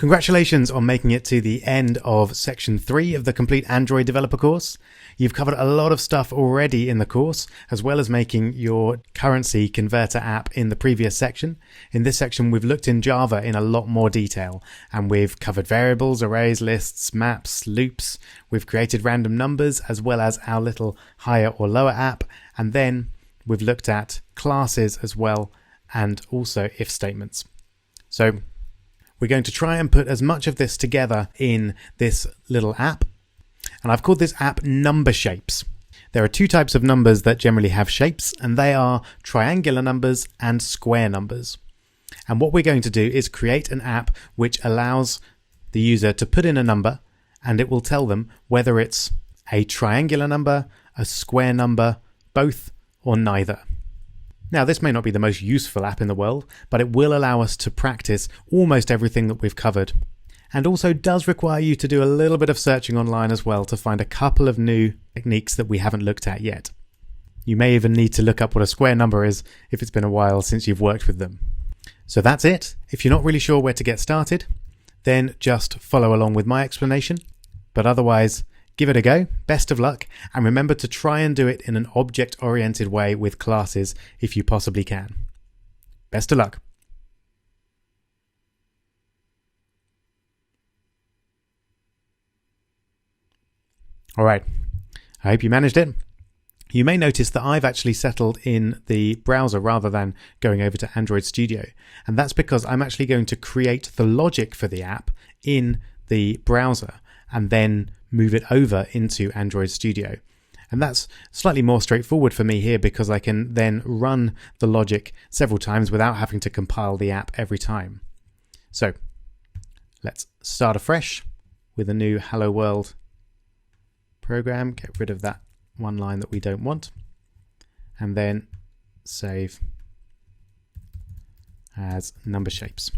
Congratulations on making it to the end of section 3 of the Complete Android Developer course. You've covered a lot of stuff already in the course, as well as making your currency converter app in the previous section. In this section, we've looked in Java in a lot more detail, and we've covered variables, arrays, lists, maps, loops. We've created random numbers, as well as our little higher or lower app. And then we've looked at classes as well, and also if statements. So we're going to try and put as much of this together in this little app. And I've called this app Number Shapes. There are two types of numbers that generally have shapes, and they are triangular numbers and square numbers. And what we're going to do is create an app which allows the user to put in a number, and it will tell them whether it's a triangular number, a square number, both, or neither. Now, this may not be the most useful app in the world, but it will allow us to practice almost everything that we've covered. And also does require you to do a little bit of searching online as well to find a couple of new techniques that we haven't looked at yet. You may even need to look up what a square number is if it's been a while since you've worked with them. So that's it. If you're not really sure where to get started, then just follow along with my explanation. But otherwise, give it a go, best of luck, and remember to try and do it in an object-oriented way with classes if you possibly can. Best of luck. Alright, I hope you managed it. You may notice that I've actually settled in the browser rather than going over to Android Studio, and that's because I'm actually going to create the logic for the app in the browser and then move it over into Android Studio. And that's slightly more straightforward for me here because I can then run the logic several times without having to compile the app every time. So let's start afresh with a new Hello World program, get rid of that one line that we don't want, and then save as Number Shapes.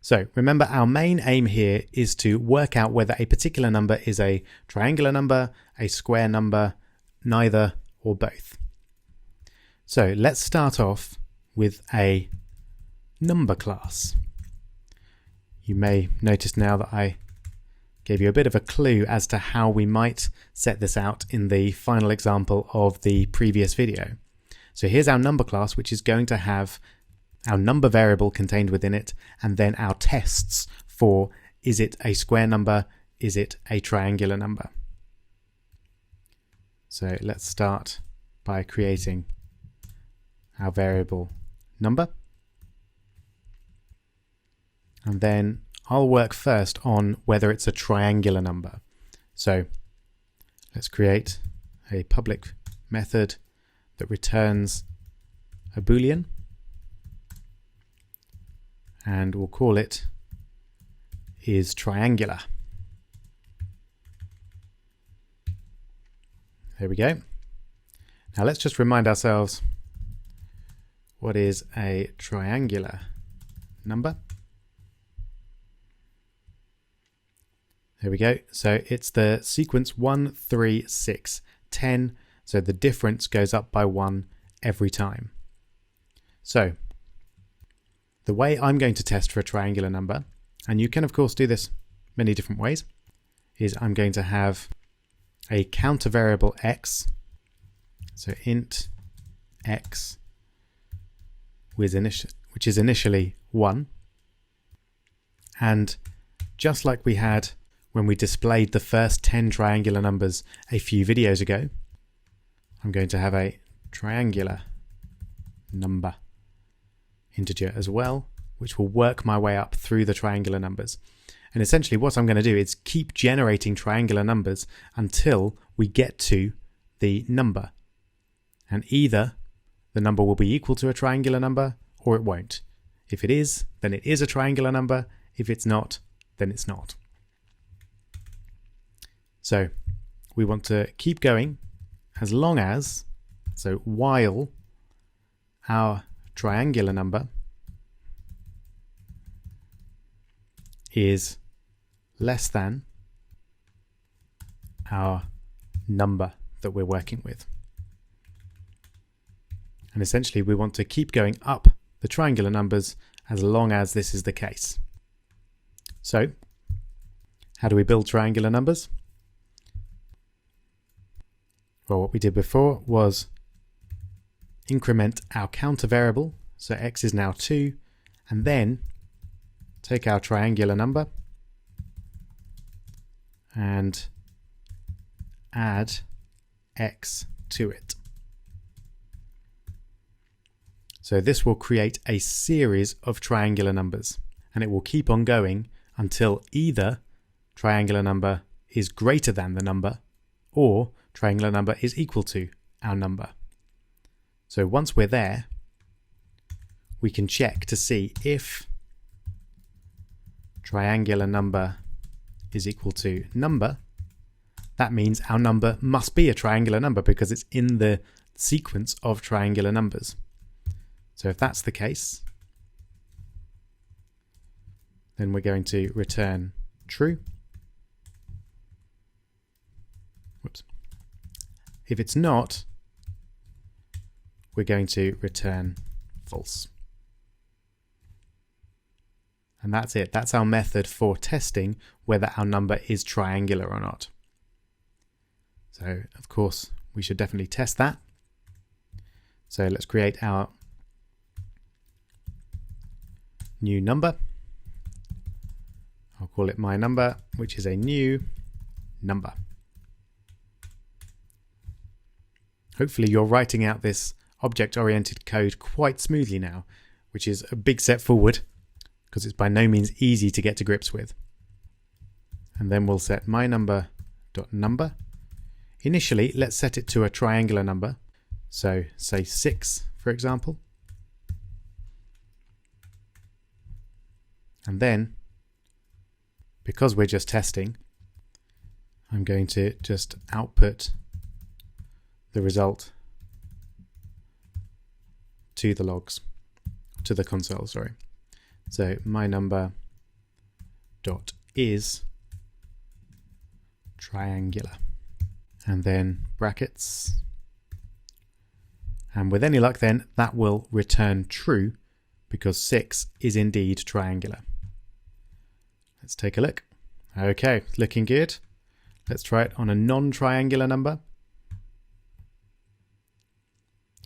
So remember, our main aim here is to work out whether a particular number is a triangular number, a square number, neither, or both. So let's start off with a number class. You may notice now that I gave you a bit of a clue as to how we might set this out in the final example of the previous video. So here's our number class, which is going to have our number variable contained within it, and then our tests for is it a square number, is it a triangular number. So let's start by creating our variable number, and then I'll work first on whether it's a triangular number. So let's create a public method that returns a Boolean, and we'll call it is triangular. There we go. Now let's just remind ourselves what is a triangular number. There we go. So it's the sequence 1, 3, 6, 10. So the difference goes up by 1 every time. So the way I'm going to test for a triangular number, and you can of course do this many different ways, is I'm going to have a counter variable x, so int x, which is initially 1, and just like we had when we displayed the first 10 triangular numbers a few videos ago, I'm going to have a triangular number integer as well, which will work my way up through the triangular numbers. And essentially what I'm going to do is keep generating triangular numbers until we get to the number. And either the number will be equal to a triangular number or it won't. If it is, then it is a triangular number. If it's not, then it's not. So we want to keep going as long as, so while our triangular number is less than our number that we're working with. And essentially we want to keep going up the triangular numbers as long as this is the case. So, how do we build triangular numbers? Well, what we did before was increment our counter variable, so x is now 2, and then take our triangular number and add x to it. So this will create a series of triangular numbers, and it will keep on going until either triangular number is greater than the number or triangular number is equal to our number. So once we're there, we can check to see if triangular number is equal to number. That means our number must be a triangular number because it's in the sequence of triangular numbers. So if that's the case, then we're going to return true. Whoops. If it's not, we're going to return false. And that's it. That's our method for testing whether our number is triangular or not. So, of course, we should definitely test that. So let's create our new number. I'll call it my number, which is a new number. Hopefully you're writing out this object-oriented code quite smoothly now, which is a big step forward because it's by no means easy to get to grips with. And then we'll set my number.number. Initially, let's set it to a triangular number. So say 6, for example. And then, because we're just testing, I'm going to just output the result to the logs, to the console, sorry. So my number dot is triangular, and then brackets, and with any luck then that will return true because 6 is indeed triangular. Let's take a look. Okay, looking good. Let's try it on a non-triangular number.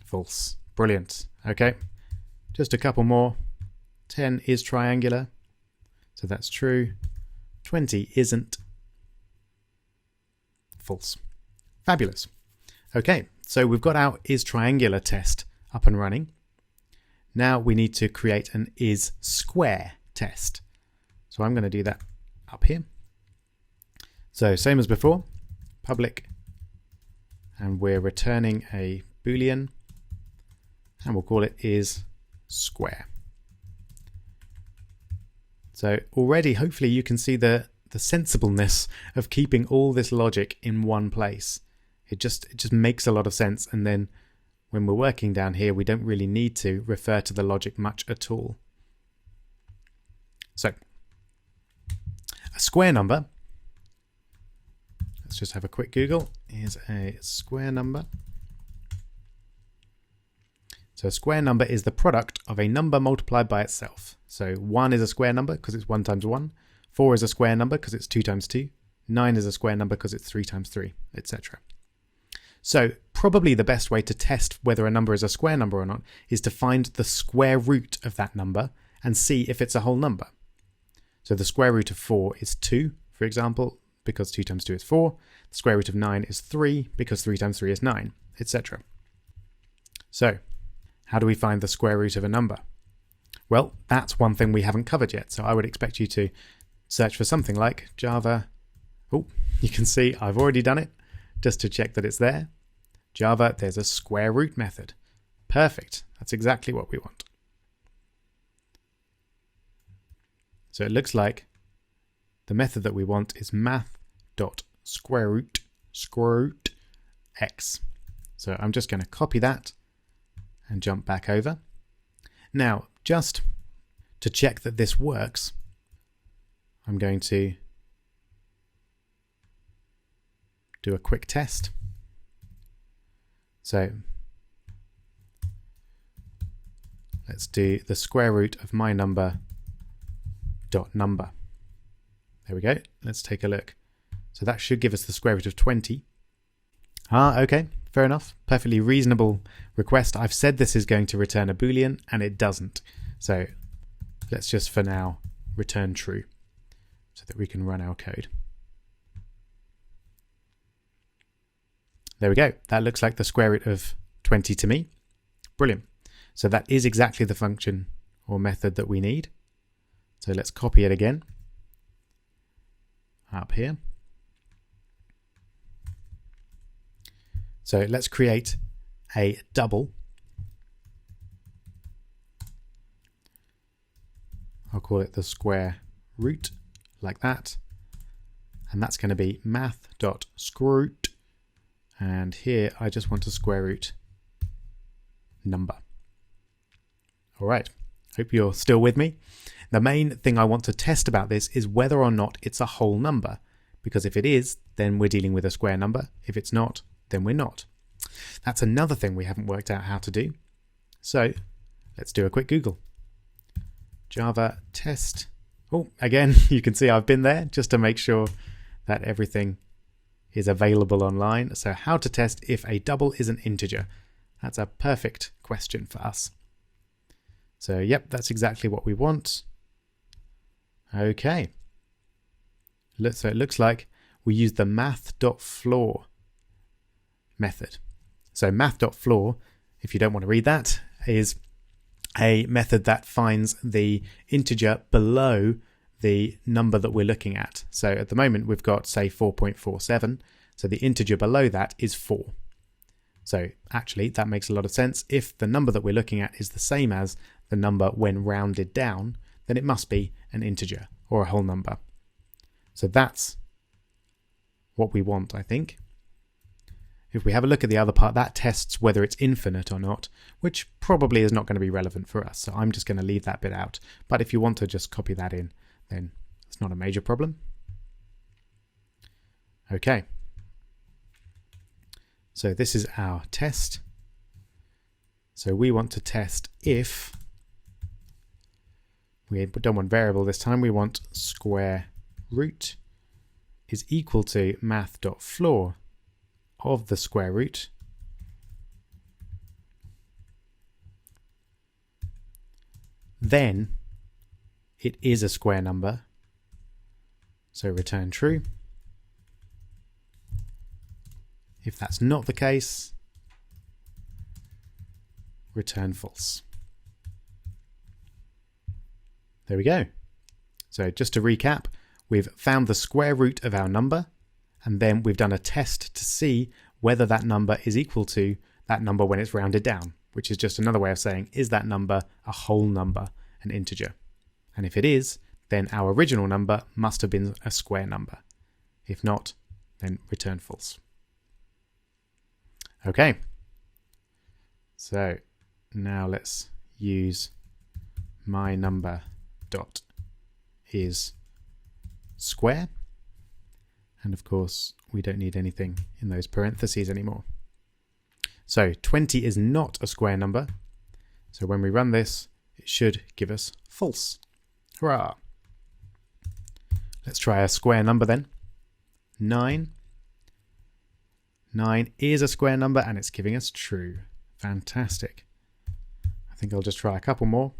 False. Brilliant. Okay, just a couple more. 10 is triangular, so that's true. 20 isn't. False. Fabulous. Okay, so we've got our is triangular test up and running. Now we need to create an is square test. So I'm going to do that up here. So same as before, public, and we're returning a Boolean, and we'll call it is square. So already, hopefully you can see the sensibleness of keeping all this logic in one place. It just makes a lot of sense, and then when we're working down here, we don't really need to refer to the logic much at all. So a square number, let's just have a quick Google, is a square number. So a square number is the product of a number multiplied by itself. So 1 is a square number because it's 1 times 1. 4 is a square number because it's 2 times 2. 9 is a square number because it's 3 times 3, etc. So probably the best way to test whether a number is a square number or not is to find the square root of that number and see if it's a whole number. So the square root of 4 is 2, for example, because 2 times 2 is 4. The square root of 9 is 3 because 3 times 3 is 9, etc. So how do we find the square root of a number? Well, that's one thing we haven't covered yet. So I would expect you to search for something like Java. Oh, you can see I've already done it just to check that it's there. Java, there's a square root method. Perfect. That's exactly what we want. So it looks like the method that we want is math.squareroot x. So I'm just going to copy that and jump back over. Now, just to check that this works, I'm going to do a quick test. So let's do the square root of my number dot number. There we go. Let's take a look. So that should give us the square root of 20. Okay, fair enough. Perfectly reasonable request. I've said this is going to return a Boolean and it doesn't. So let's just for now return true so that we can run our code. There we go. That looks like the square root of 20 to me. Brilliant. So that is exactly the function or method that we need. So let's copy it again up here. So let's create a double. I'll call it the square root, like that. And that's going to be math.squareroot. And here I just want to square root number. All right, hope you're still with me. The main thing I want to test about this is whether or not it's a whole number. Because if it is, then we're dealing with a square number. If it's not, then we're not. That's another thing we haven't worked out how to do. So let's do a quick Google. Java test. Oh, again, you can see I've been there just to make sure that everything is available online. So how to test if a double is an integer. That's a perfect question for us. So yep, that's exactly what we want. Okay. So it looks like we use the math.floor method. So math.floor, if you don't want to read that, is a method that finds the integer below the number that we're looking at. So at the moment we've got, say, 4.47. So the integer below that is 4. So actually that makes a lot of sense. If the number that we're looking at is the same as the number when rounded down, then it must be an integer or a whole number. So that's what we want, I think. If we have a look at the other part, that tests whether it's infinite or not, which probably is not going to be relevant for us. So I'm just going to leave that bit out. But if you want to just copy that in, then it's not a major problem. Okay. So this is our test. So we want to test if, we don't want variable this time, we want square root is equal to math.floor of the square root then it is a square number, so return true. If that's not the case, return false. There we go. So just to recap, we've found the square root of our number, and then we've done a test to see whether that number is equal to that number when it's rounded down, which is just another way of saying, is that number a whole number, an integer? And if it is, then our original number must have been a square number. If not, then return false. Okay. So now let's use my number dot is square. And of course, we don't need anything in those parentheses anymore. So 20 is not a square number. So when we run this, it should give us false. Hurrah! Let's try a square number then. 9. 9 is a square number and it's giving us true. Fantastic. I think I'll just try a couple more.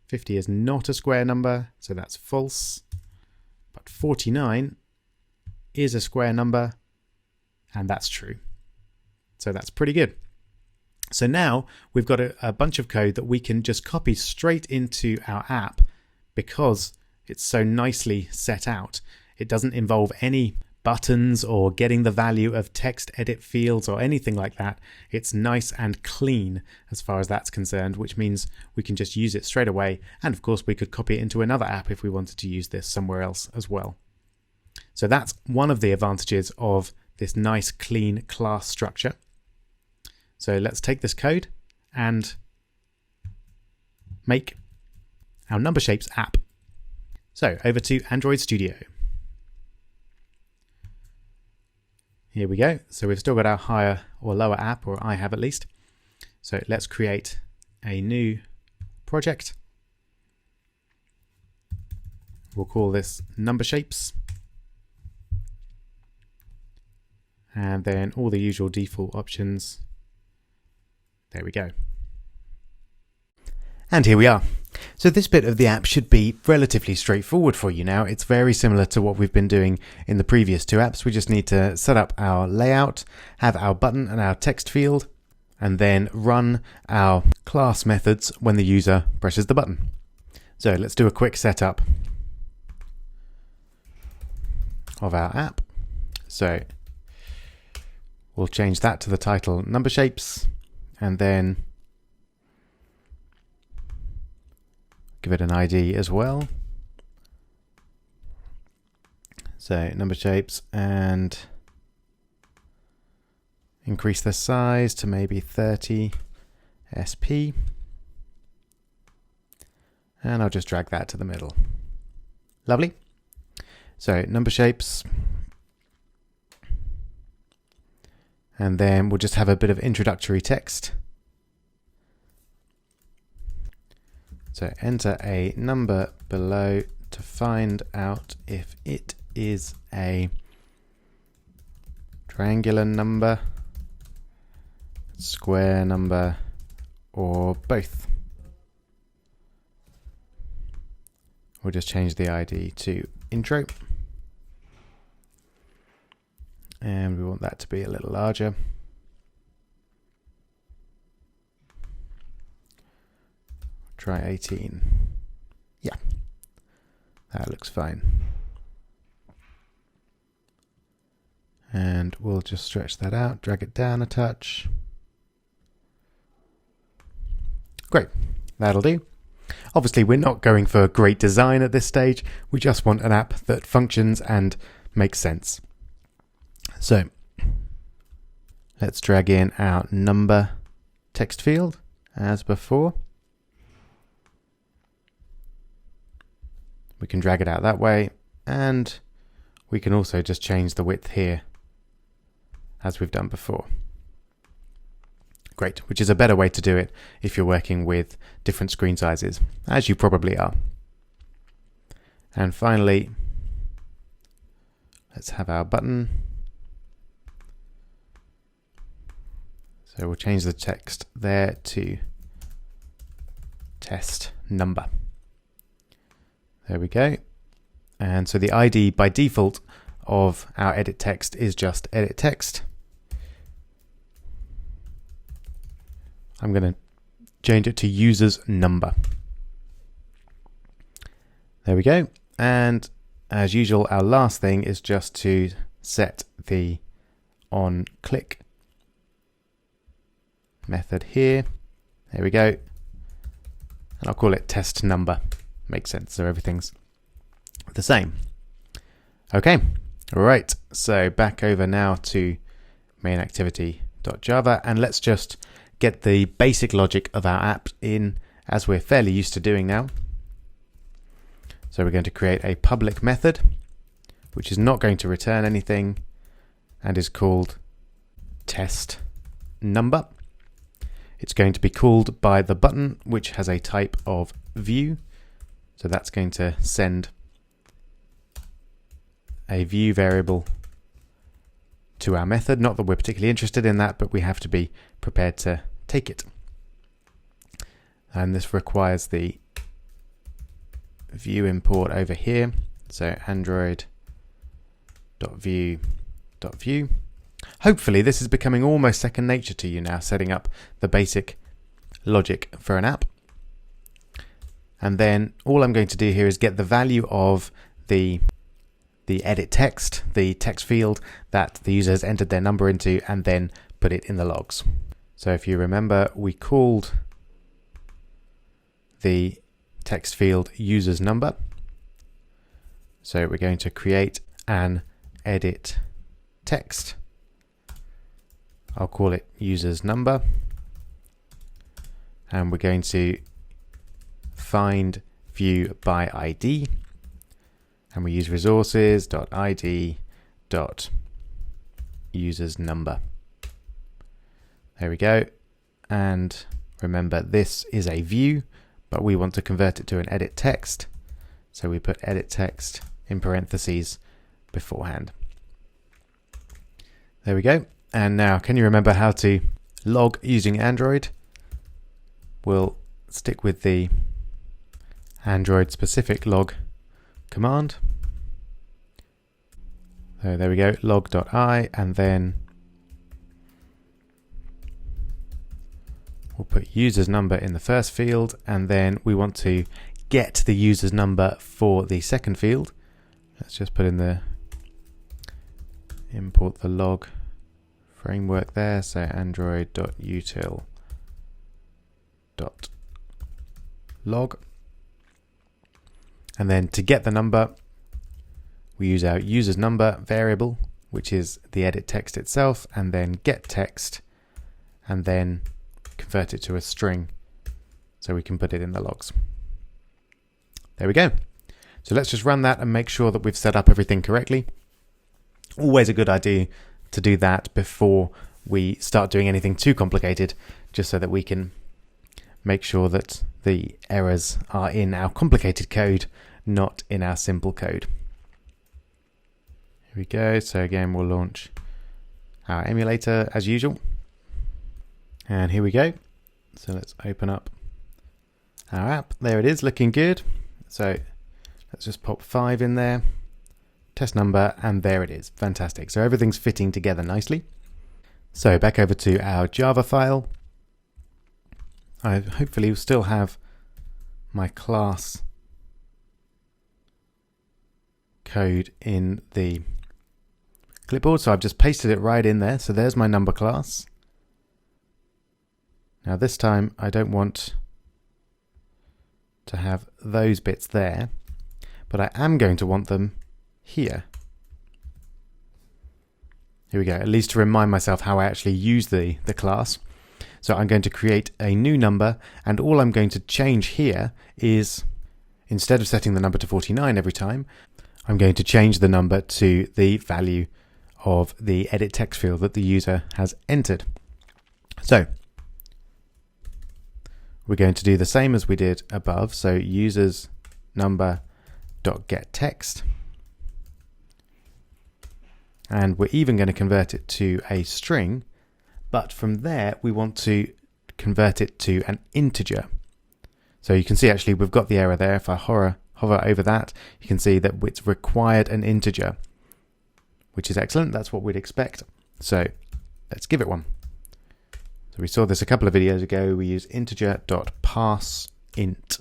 50 is not a square number, so that's false. But 49 is a square number, and that's true. So that's pretty good. So now we've got a bunch of code that we can just copy straight into our app because it's so nicely set out. It doesn't involve any buttons or getting the value of text edit fields or anything like that. It's nice and clean as far as that's concerned, which means we can just use it straight away. And of course we could copy it into another app if we wanted to use this somewhere else as well. So that's one of the advantages of this nice clean class structure. So let's take this code and make our number shapes app. So over to Android Studio. Here we go. So we've still got our higher or lower app, or I have at least. So let's create a new project. We'll call this number shapes. And then all the usual default options. There we go. And here we are. So this bit of the app should be relatively straightforward for you now. It's very similar to what we've been doing in the previous two apps. We just need to set up our layout, have our button and our text field, and then run our class methods when the user presses the button. So let's do a quick setup of our app. So we'll change that to the title number shapes, and then give it an ID as well. So number shapes, and increase the size to maybe 30 SP. And I'll just drag that to the middle. Lovely. So number shapes. And then we'll just have a bit of introductory text. So enter a number below to find out if it is a triangular number, square number, or both. We'll just change the ID to intro. And we want that to be a little larger. Try 18. Yeah, that looks fine. And we'll just stretch that out, drag it down a touch. Great, that'll do. Obviously, we're not going for great design at this stage. We just want an app that functions and makes sense. So let's drag in our number text field as before. We can drag it out that way, and we can also just change the width here as we've done before. Great, which is a better way to do it if you're working with different screen sizes, as you probably are. And finally, let's have our button. So we'll change the text there to test number. There we go. And so the ID by default of our edit text is just edit text. I'm going to change it to user's number. There we go. And as usual, our last thing is just to set the on click method here. There we go. And I'll call it test number. Makes sense, so everything's the same. Okay, all right, so back over now to main activity.java, and let's just get the basic logic of our app in as we're fairly used to doing now. So we're going to create a public method, which is not going to return anything and is called test number. It's going to be called by the button, which has a type of view. So that's going to send a view variable to our method. Not that we're particularly interested in that, but we have to be prepared to take it. And this requires the view import over here. So android.view.view. Hopefully this is becoming almost second nature to you now, setting up the basic logic for an app. And then all I'm going to do here is get the value of the edit text, the text field that the user has entered their number into, and then put it in the logs. So if you remember, we called the text field user's number. So we're going to create an edit text. I'll call it user's number. And we're going to find view by ID, and we use resources.id.user's number. There we go. And remember, this is a view but we want to convert it to an edit text. So we put edit text in parentheses beforehand. There we go. And now, can you remember how to log using Android? We'll stick with the Android specific log command. So there we go, log.i, and then we'll put user's number in the first field, and then we want to get the user's number for the second field. Let's just put in import the log framework there, so android.util.log. And then to get the number, we use our user's number variable, which is the edit text itself, and then get text, and then convert it to a string so we can put it in the logs. There we go. So let's just run that and make sure that we've set up everything correctly. Always a good idea to do that before we start doing anything too complicated, just so that we can make sure that the errors are in our complicated code, not in our simple code. Here we go. So again, we'll launch our emulator as usual. And here we go. So let's open up our app. There it is, looking good. So let's just pop 5 in there, test number, and there it is. Fantastic. So everything's fitting together nicely. So back over to our Java file. I hopefully will still have my class code in the clipboard. So I've just pasted it right in there. So there's my number class. Now this time I don't want to have those bits there, but I am going to want them here. Here we go, at least to remind myself how I actually use the class. So I'm going to create a new number, and all I'm going to change here is, instead of setting the number to 49 every time, I'm going to change the number to the value of the edit text field that the user has entered. So we're going to do the same as we did above. So users number.getText. And we're even going to convert it to a string, but from there we want to convert it to an integer. So you can see actually we've got the error there. If I hover over that, you can see that it's required an integer, which is excellent. That's what we'd expect. So let's give it one. So we saw this a couple of videos ago. We use integer.parseInt.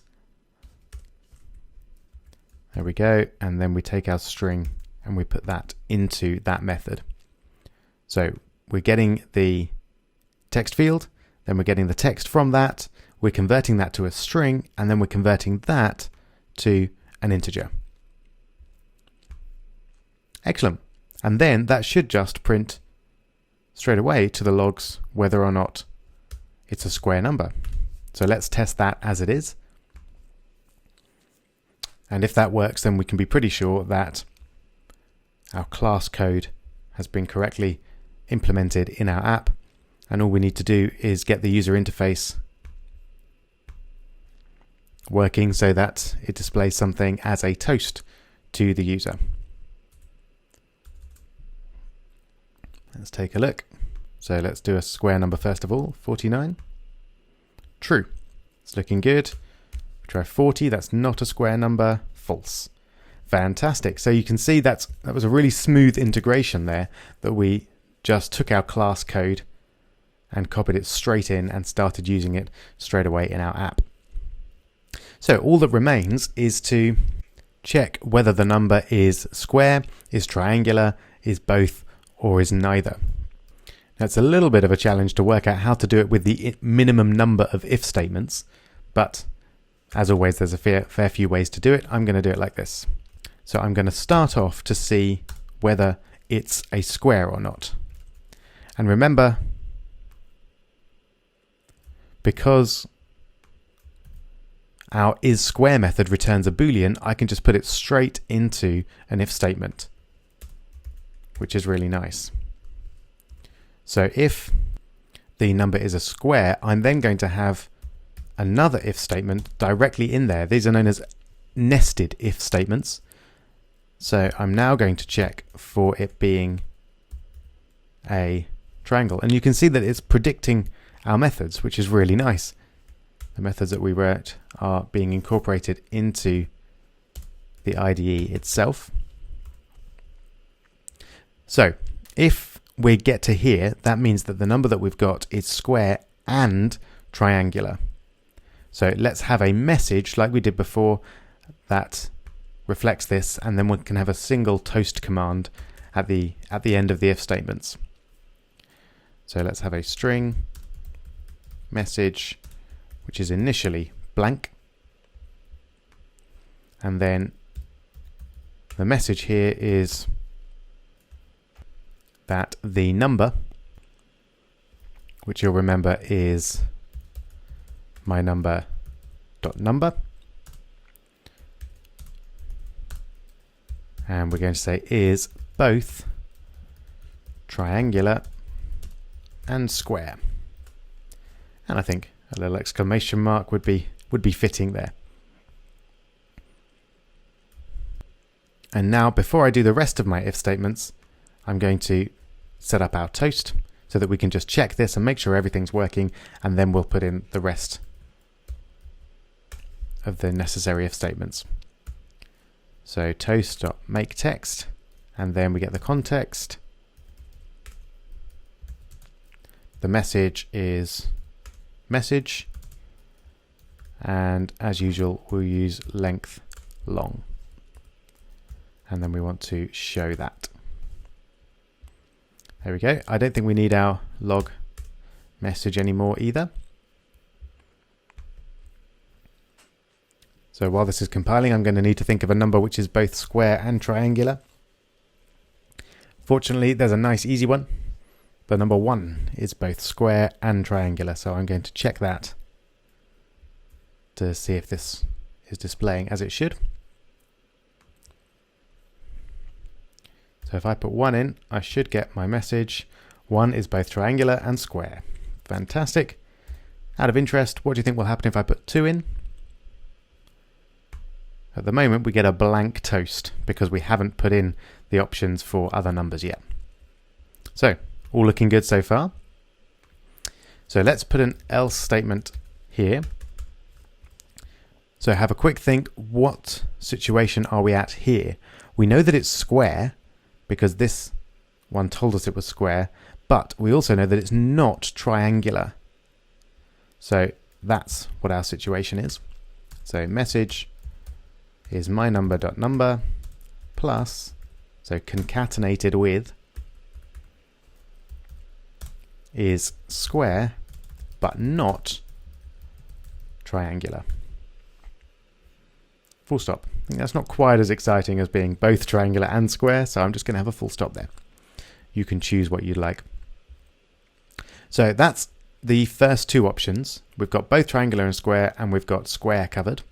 There we go. And then we take our string and we put that into that method. So we're getting the text field, then we're getting the text from that, we're converting that to a string, and then we're converting that to an integer. Excellent. And then that should just print straight away to the logs whether or not it's a square number. So let's test that as it is. And if that works, then we can be pretty sure that our class code has been correctly implemented in our app. And all we need to do is get the user interface working so that it displays something as a toast to the user. Let's take a look. So let's do a square number first of all, 49. True. It's looking good. Try 40, that's not a square number, false. Fantastic. So you can see that was a really smooth integration there, that we just took our class code and copied it straight in and started using it straight away in our app. So all that remains is to check whether the number is square, is triangular, is both, or is neither. That's a little bit of a challenge to work out how to do it with the minimum number of if statements, but as always, there's a fair few ways to do it. I'm going to do it like this. So I'm going to start off to see whether it's a square or not. And remember, because our isSquare method returns a Boolean, I can just put it straight into an if statement, which is really nice. So if the number is a square, I'm then going to have another if statement directly in there. These are known as nested if statements. So I'm now going to check for it being a triangle. And you can see that it's predicting our methods, which is really nice. The methods that we wrote are being incorporated into the IDE itself. So if we get to here, that means that the number that we've got is square and triangular. So let's have a message like we did before that reflects this, and then we can have a single toast command at the end of the if statements. So let's have a string message which is initially blank, and then the message here is that the number, which you'll remember is my number dot number, and we're going to say is both triangular and square. And I think a little exclamation mark would be fitting there. And now, before I do the rest of my if statements, I'm going to set up our toast so that we can just check this and make sure everything's working, and then we'll put in the rest of the necessary if statements. So toast.makeText, and then we get the context. The message is message, and as usual we'll use length long, and then we want to show that. There we go. I don't think we need our log message anymore either. So while this is compiling, I'm going to need to think of a number which is both square and triangular. Fortunately, there's a nice easy one. The number 1 is both square and triangular, so I'm going to check that to see if this is displaying as it should. So if I put 1 in, I should get my message. 1 is both triangular and square. Fantastic. Out of interest, what do you think will happen if I put 2 in? At the moment, we get a blank toast because we haven't put in the options for other numbers yet. So, all looking good so far. So let's put an else statement here. So have a quick think, what situation are we at here? We know that it's square because this one told us it was square, but we also know that it's not triangular. So that's what our situation is. So message is my number.number plus, so concatenated with, is square but not triangular. Full stop. I think that's not quite as exciting as being both triangular and square, so I'm just going to have a full stop there. You can choose what you'd like. So that's the first two options. We've got both triangular and square, and we've got square covered.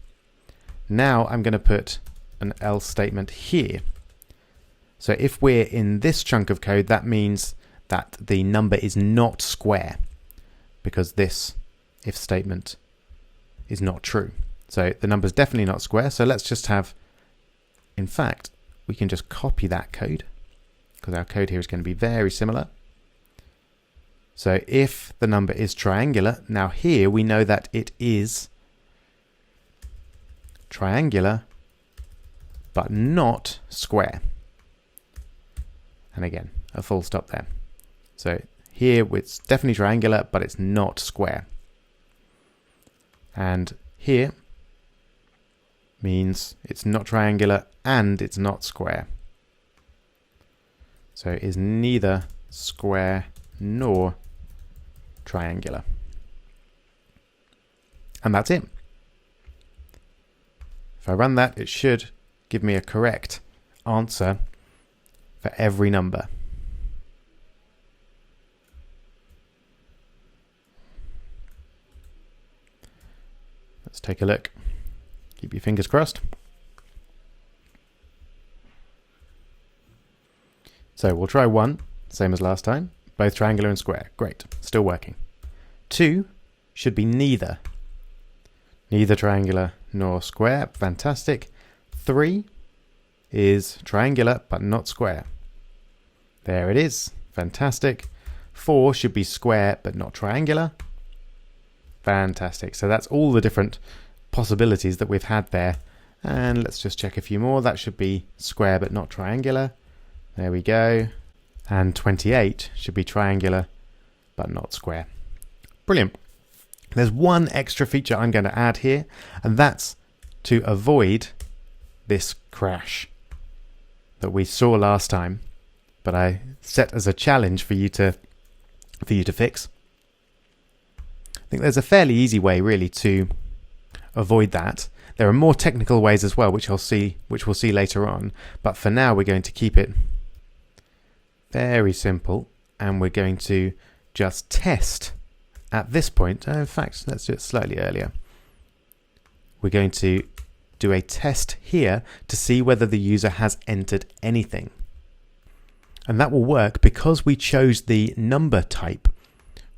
Now I'm going to put an else statement here. So if we're in this chunk of code, that means that the number is not square because this if statement is not true. So the number is definitely not square. So let's just have, in fact, we can just copy that code because our code here is going to be very similar. So if the number is triangular, now here we know that it is triangular but not square. And again, a full stop there. So here it's definitely triangular, but it's not square. And here means it's not triangular and it's not square. So it is neither square nor triangular. And that's it. If I run that, it should give me a correct answer for every number. Let's take a look. Keep your fingers crossed. So we'll try 1, same as last time. Both triangular and square. Great, still working. 2 should be neither. Neither triangular nor square. Fantastic. 3 is triangular but not square. There it is. Fantastic. 4 should be square but not triangular. Fantastic. So that's all the different possibilities that we've had there. And let's just check a few more. That should be square but not triangular. There we go. And 28 should be triangular but not square. Brilliant. There's one extra feature I'm going to add here, and that's to avoid this crash that we saw last time, but I set as a challenge for you to fix. I think there's a fairly easy way really to avoid that. There are more technical ways as well, which we'll see later on, but for now we're going to keep it very simple, and we're going to just test at this point. In fact, let's do it slightly earlier. We're going to do a test here to see whether the user has entered anything. And that will work because we chose the number type.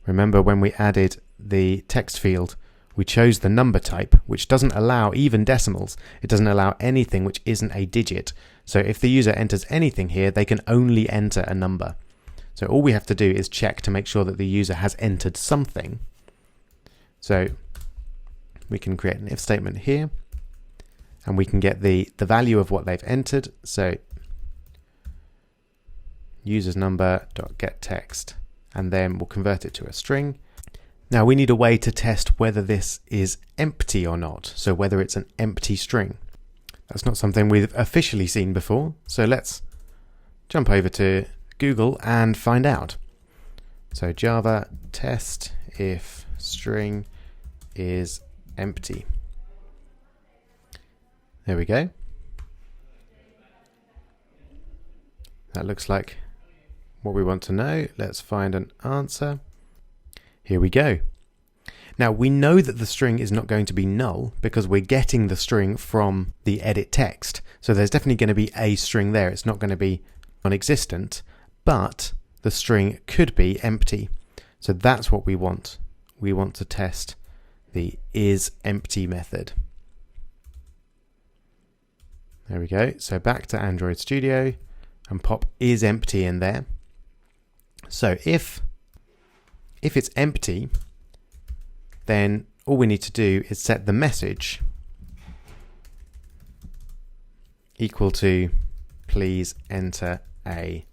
Remember when we added the text field, we chose the number type, which doesn't allow even decimals. It doesn't allow anything which isn't a digit. So if the user enters anything here, they can only enter a number. So all we have to do is check to make sure that the user has entered something. So we can create an if statement here, and we can get the value of what they've entered. So users number dot get text, and then we'll convert it to a string. Now we need a way to test whether this is empty or not, so whether it's an empty string. That's not something we've officially seen before, so let's jump over to Google and find out. So Java test if string is empty. There we go. That looks like what we want to know. Let's find an answer. Here we go. Now we know that the string is not going to be null because we're getting the string from the edit text. So there's definitely going to be a string there. It's not going to be non-existent, but the string could be empty. So that's what we want. We want to test the isEmpty method. There we go. So back to Android Studio and pop isEmpty in there. So if it's empty, then all we need to do is set the message equal to please enter a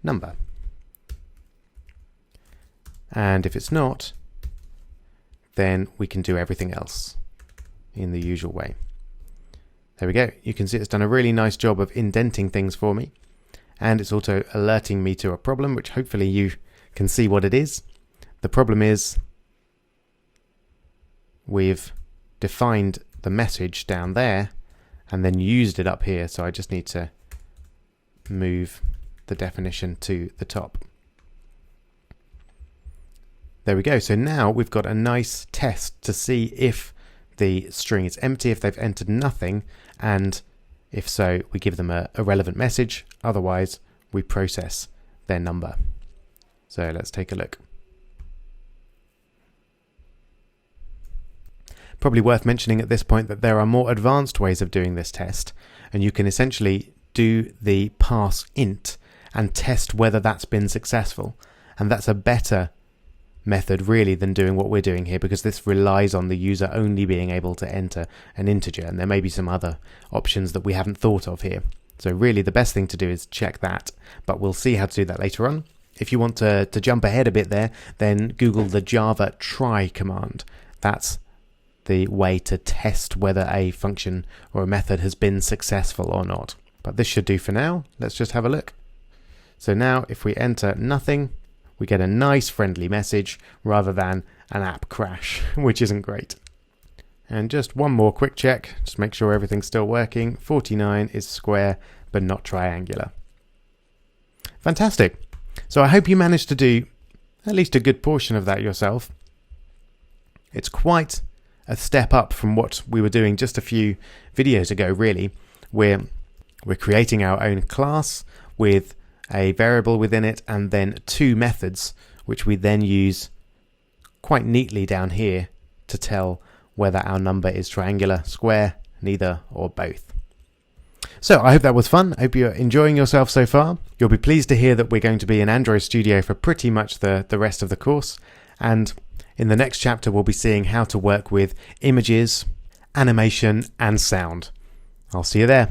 number. And if it's not, then we can do everything else in the usual way. There we go. You can see it's done a really nice job of indenting things for me. And it's also alerting me to a problem, which hopefully you can see what it is. The problem is we've defined the message down there and then used it up here. So I just need to move the definition to the top. There we go. So now we've got a nice test to see if the string is empty, if they've entered nothing, and if so, we give them a relevant message. Otherwise, we process their number. So let's take a look. Probably worth mentioning at this point that there are more advanced ways of doing this test, and you can essentially do the parse int and test whether that's been successful. And that's a better method really than doing what we're doing here, because this relies on the user only being able to enter an integer, and there may be some other options that we haven't thought of here. So really the best thing to do is check that, but we'll see how to do that later on. If you want to jump ahead a bit there, then Google the Java try command. That's the way to test whether a function or a method has been successful or not. But this should do for now. Let's just have a look. So now if we enter nothing, we get a nice friendly message rather than an app crash, which isn't great. And just one more quick check, just make sure everything's still working. 49 is square, but not triangular. Fantastic. So I hope you managed to do at least a good portion of that yourself. It's quite a step up from what we were doing just a few videos ago, really. We're creating our own class with a variable within it and then two methods, which we then use quite neatly down here to tell whether our number is triangular, square, neither, or both. So I hope that was fun. I hope you're enjoying yourself so far. You'll be pleased to hear that we're going to be in Android Studio for pretty much the rest of the course. And in the next chapter, we'll be seeing how to work with images, animation, and sound. I'll see you there.